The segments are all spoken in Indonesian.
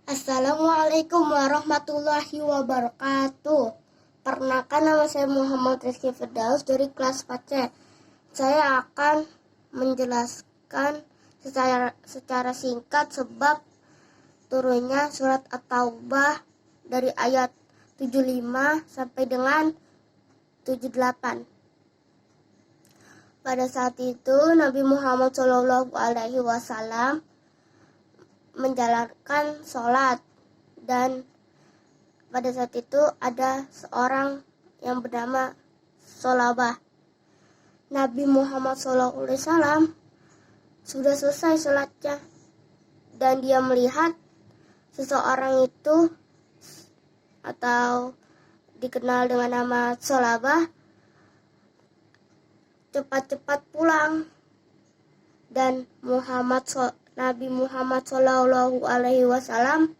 Assalamualaikum warahmatullahi wabarakatuh. Perkenalkan, nama saya Muhammad Rizky Firdaus dari kelas 4C. Saya akan menjelaskan secara singkat sebab turunnya surat At-Taubah dari ayat 75 sampai dengan 78. Pada saat itu Nabi Muhammad SAW menjalankan sholat, dan pada saat itu ada seorang yang bernama Sholabah. Nabi Muhammad SAW sudah selesai sholatnya, dan dia melihat seseorang itu atau dikenal dengan nama Sholabah cepat-cepat pulang, dan Nabi Muhammad SAW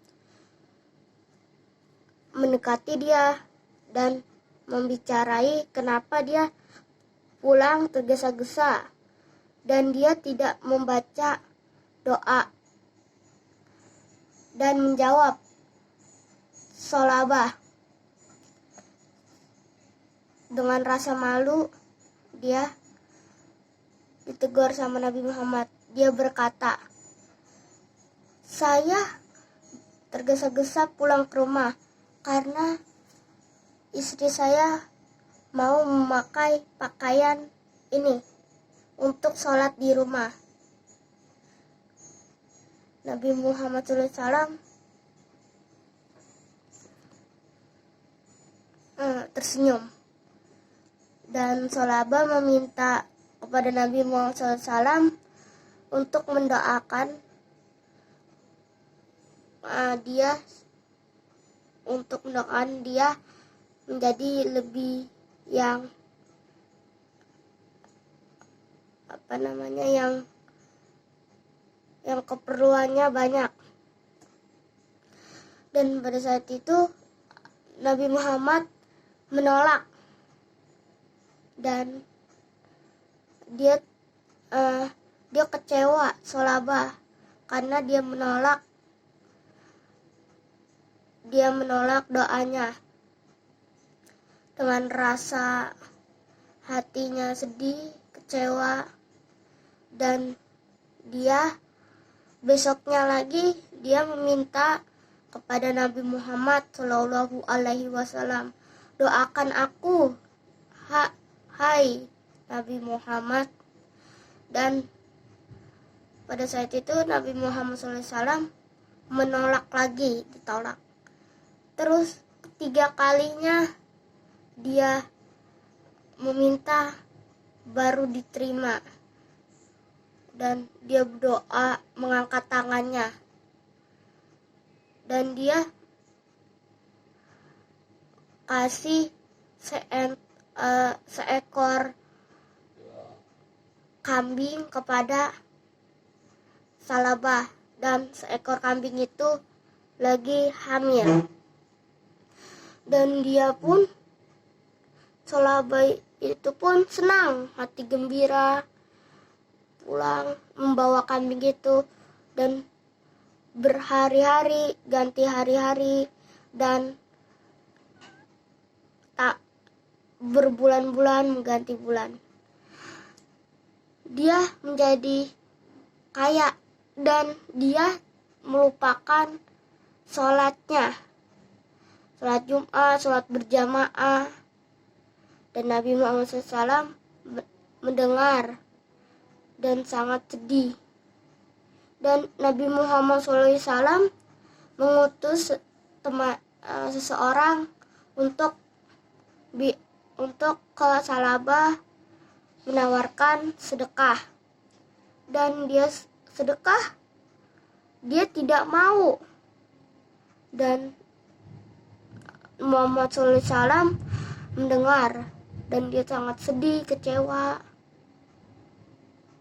mendekati dia dan membicarai kenapa dia pulang tergesa-gesa, dan dia tidak membaca doa. Dan menjawab Sholabah dengan rasa malu, dia ditegur sama Nabi Muhammad. Dia berkata, "Saya tergesa-gesa pulang ke rumah karena istri saya mau memakai pakaian ini untuk sholat di rumah." Nabi Muhammad SAW tersenyum, dan Sholabah meminta kepada Nabi Muhammad SAW untuk mendoakan dia menjadi lebih yang keperluannya banyak. Dan pada saat itu Nabi Muhammad menolak, dan dia kecewa Sholabah karena dia menolak doanya. Dengan rasa hatinya sedih, kecewa, dan besoknya lagi dia meminta kepada Nabi Muhammad SAW, "Doakan aku, hai Nabi Muhammad." Dan pada saat itu Nabi Muhammad SAW menolak lagi, ditolak. Terus ketiga kalinya dia meminta, baru diterima, dan dia berdoa mengangkat tangannya, dan dia kasih seekor kambing kepada Sholabah, dan seekor kambing itu lagi hamil. Dan Sholabah itu pun senang, hati gembira, pulang membawa kambing itu, dan berhari-hari ganti hari-hari, dan tak berbulan-bulan mengganti bulan. Dia menjadi kaya, dan dia melupakan sholatnya, sholat Jumat, sholat berjamaah. Dan Nabi Muhammad SAW mendengar dan sangat sedih. Dan Nabi Muhammad SAW mengutus seseorang untuk ke Sholabah menawarkan sedekah, dan dia sedekah, dia tidak mau. Dan Muhammad SAW mendengar, dan dia sangat sedih, kecewa,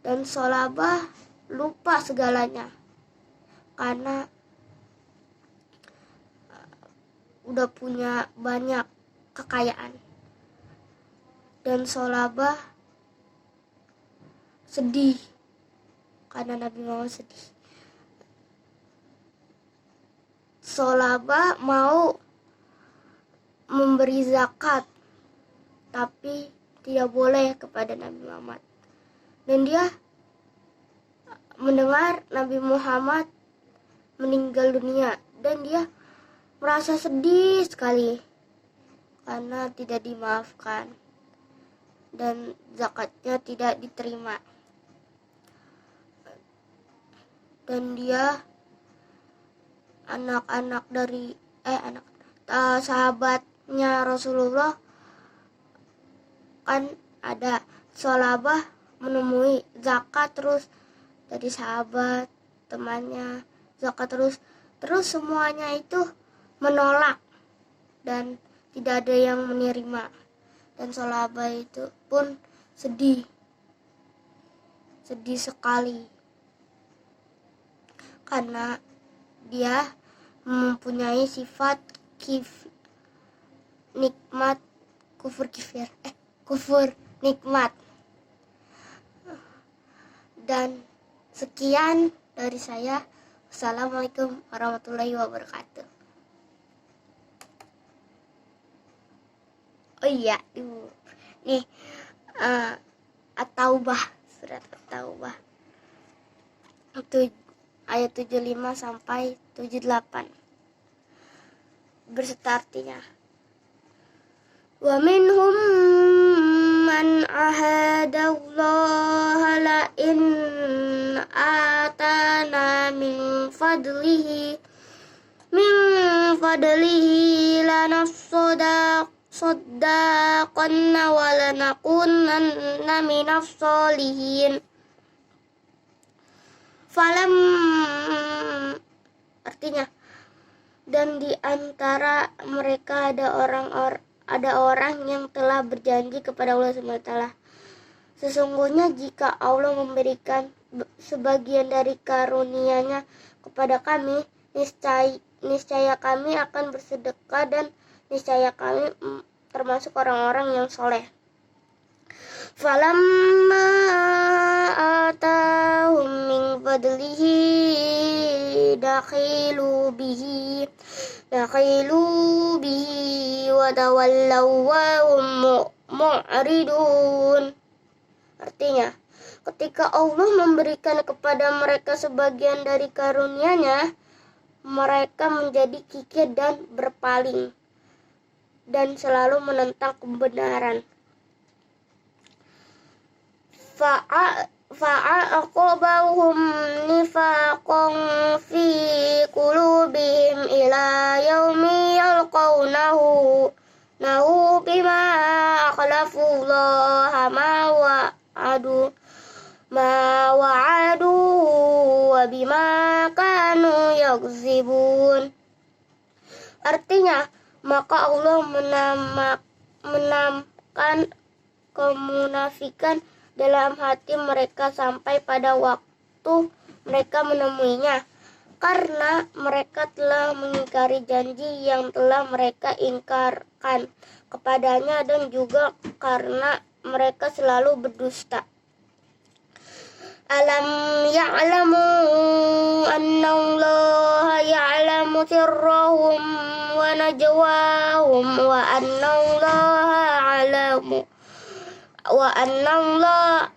dan Sholabah lupa segalanya karena udah punya banyak kekayaan. Dan Sholabah sedih karena Nabi Muhammad sedih. Solaba mau memberi zakat, tapi tidak boleh kepada Nabi Muhammad. Dan dia mendengar Nabi Muhammad meninggal dunia, dan dia merasa sedih sekali karena tidak dimaafkan dan zakatnya tidak diterima. Dan dia sahabatnya Rasulullah kan ada Solabah menemui zakat terus dari sahabat temannya zakat terus semuanya itu menolak dan tidak ada yang menerima, dan Solabah itu pun sedih sekali karena dia mempunyai sifat kufur nikmat. Dan sekian dari saya. Assalamualaikum warahmatullahi wabarakatuh. Oh iya, nih At-Taubah, surat At-Taubah itu ayat 75 sampai 78 berserta artinya. Wa minhum man ahadallaha la in atana min fadlihi lanasaddaqanna wa lanakunanna minas sholihin. Artinya, dan di antara mereka ada orang yang telah berjanji kepada Allah SWT. Sesungguhnya jika Allah memberikan sebagian dari karunia-Nya kepada kami, niscaya kami akan bersedekah dan niscaya kami termasuk orang-orang yang soleh. Falamma atahum min fadlihi dakhilu bihi wa tawallaw wa hum mu'ridun. Artinya, ketika Allah memberikan kepada mereka sebagian dari karunia-Nya, mereka menjadi kikir dan berpaling dan selalu menentang kebenaran. Fa'aqabahum nifaqan fi qulubihim ila yaumi yalqawnahu bima akhlafullaha ma wa'adu wa bima kanu yakzibun. Artinya, maka Allah menamakan kemunafikan dalam hati mereka sampai pada waktu mereka menemuinya, karena mereka telah mengingkari janji yang telah mereka ingkarkan kepadanya, dan juga karena mereka selalu berdusta. Alam ya'lamu annallaha ya'lamu sirrahum wa najwahum wa annallaha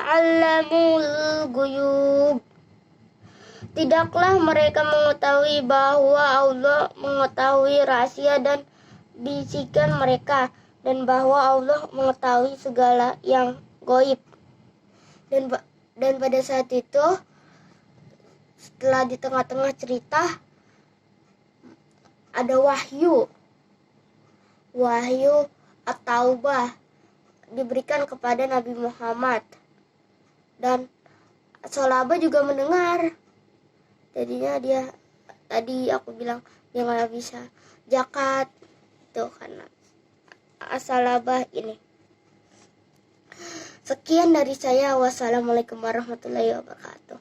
alamul ghuyub. Tidaklah mereka mengetahui bahwa Allah mengetahui rahasia dan bisikan mereka, dan bahwa Allah mengetahui segala yang gaib. Dan pada saat itu, setelah di tengah-tengah cerita, ada wahyu At-Taubah diberikan kepada Nabi Muhammad, dan Solabah juga mendengar. Jadinya tadi aku bilang dia nggak bisa zakat itu karena Solabah ini. Sekian dari saya. Wassalamualaikum warahmatullahi wabarakatuh.